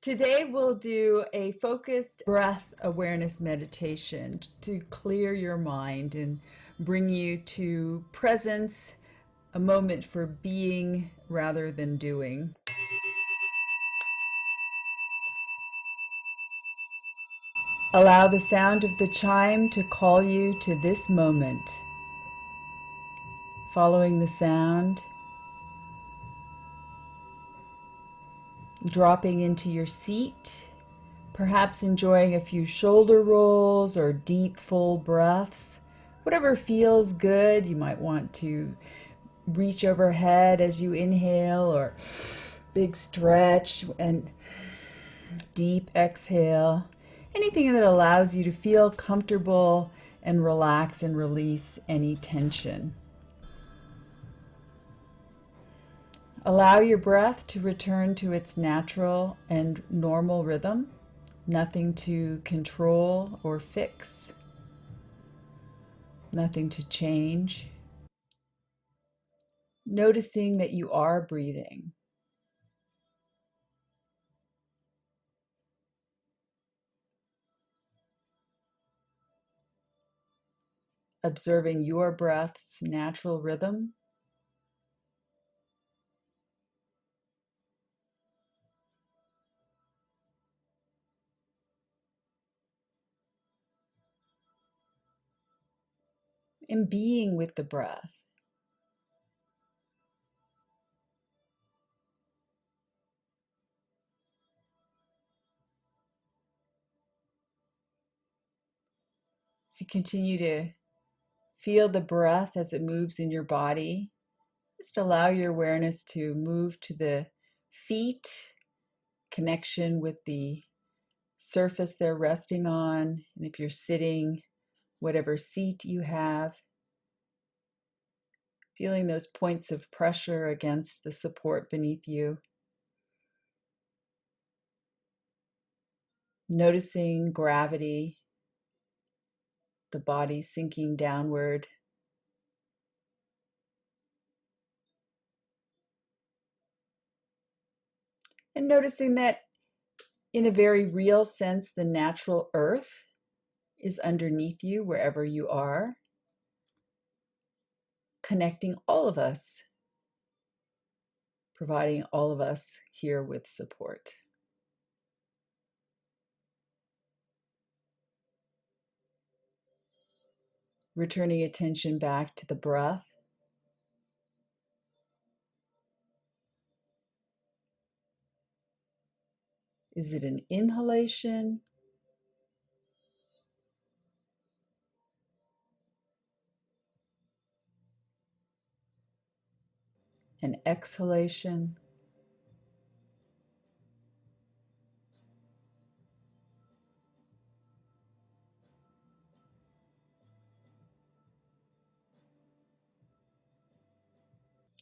Today we'll do a focused breath awareness meditation to clear your mind and bring you to presence, a moment for being rather than doing. Allow the sound of the chime to call you to this moment. Following the sound, dropping into your seat, perhaps enjoying a few shoulder rolls or deep, full breaths. Whatever feels good. You might want to reach overhead as you inhale, or big stretch and deep exhale. Anything that allows you to feel comfortable and relax and release any tension. Allow your breath to return to its natural and normal rhythm. Nothing to control or fix. Nothing to change. Noticing that you are breathing. Observing your breath's natural rhythm. And being with the breath. As you continue to feel the breath as it moves in your body, just allow your awareness to move to the feet, connection with the surface they're resting on, and if you're sitting, whatever seat you have, feeling those points of pressure against the support beneath you. Noticing gravity, the body sinking downward. And noticing that in a very real sense, the natural earth is underneath you wherever you are, connecting all of us, providing all of us here with support. Returning attention back to the breath. Is it an inhalation? An exhalation?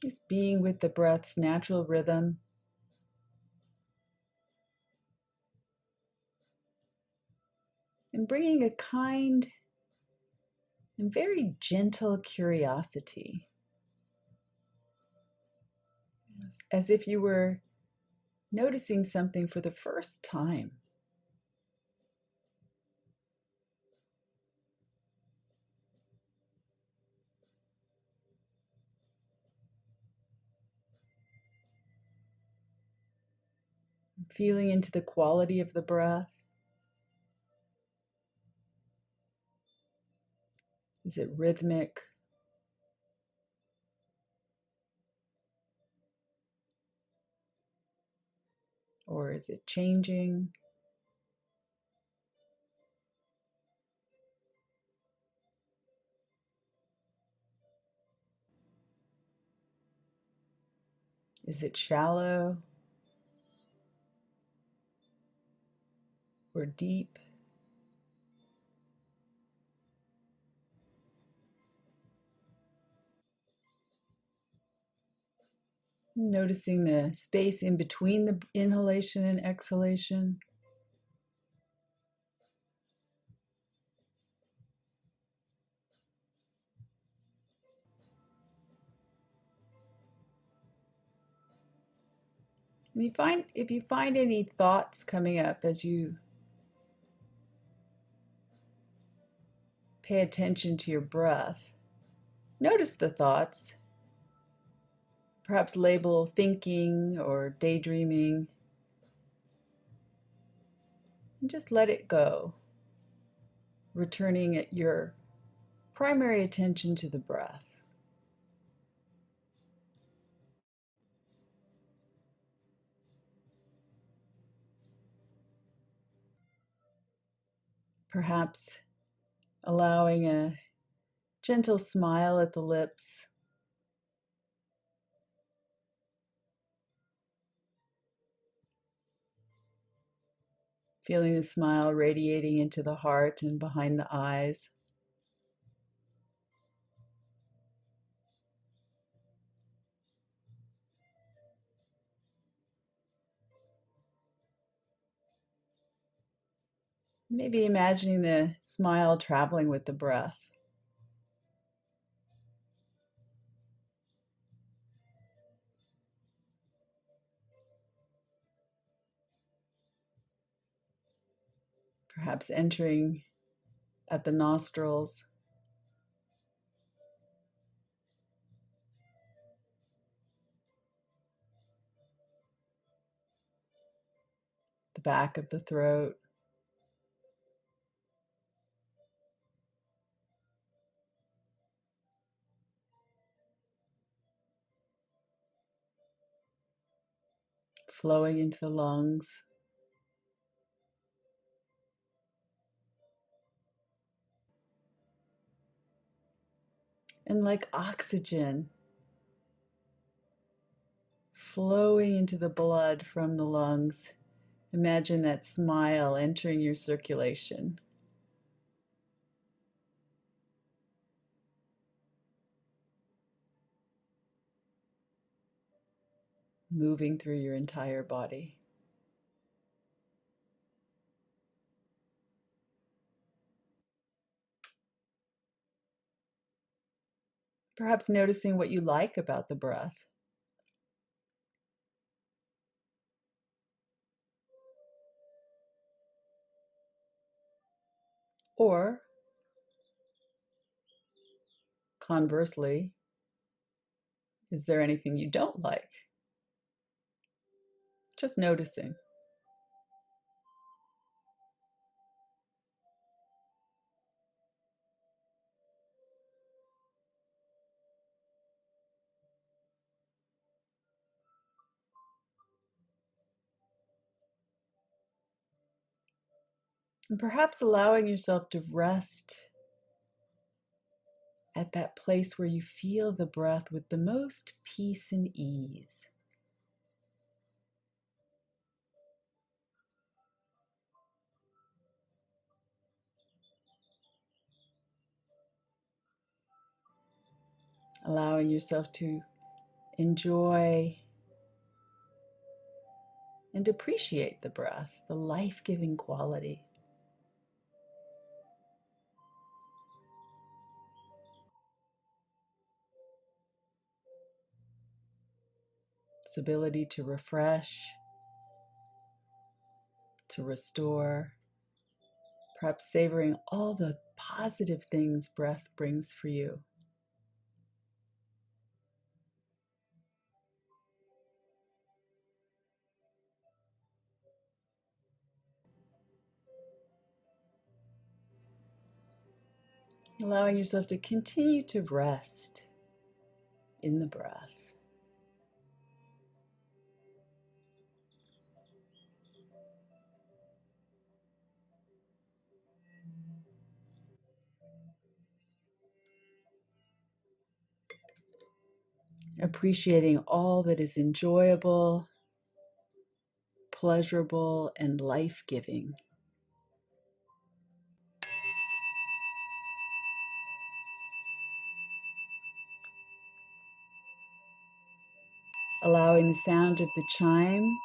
Is being with the breath's natural rhythm. And bringing a kind and very gentle curiosity. As if you were noticing something for the first time. Feeling into the quality of the breath. Is it rhythmic? Or is it changing? Is it shallow or deep? Noticing the space in between the inhalation and exhalation. And if you find any thoughts coming up as you pay attention to your breath, notice the thoughts. Perhaps label thinking or daydreaming, and just let it go, returning your primary attention to the breath. Perhaps allowing a gentle smile at the lips, feeling the smile radiating into the heart and behind the eyes. Maybe imagining the smile traveling with the breath. Perhaps entering at the nostrils, the back of the throat, flowing into the lungs. And like oxygen flowing into the blood from the lungs, imagine that smile entering your circulation, moving through your entire body. Perhaps noticing what you like about the breath. Or conversely, is there anything you don't like? Just noticing. And perhaps allowing yourself to rest at that place where you feel the breath with the most peace and ease. Allowing yourself to enjoy and appreciate the breath, the life-giving quality. Its ability to refresh, to restore, perhaps savoring all the positive things breath brings for you. Allowing yourself to continue to rest in the breath. Appreciating all that is enjoyable, pleasurable, and life-giving. Allowing the sound of the chime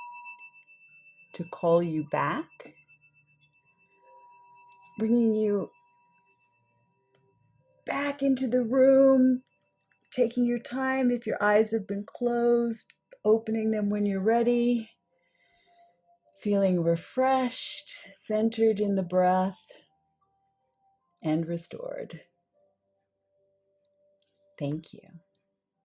to call you back, bringing you back into the room, taking your time if your eyes have been closed, opening them when you're ready, feeling refreshed, centered in the breath, and restored. Thank you.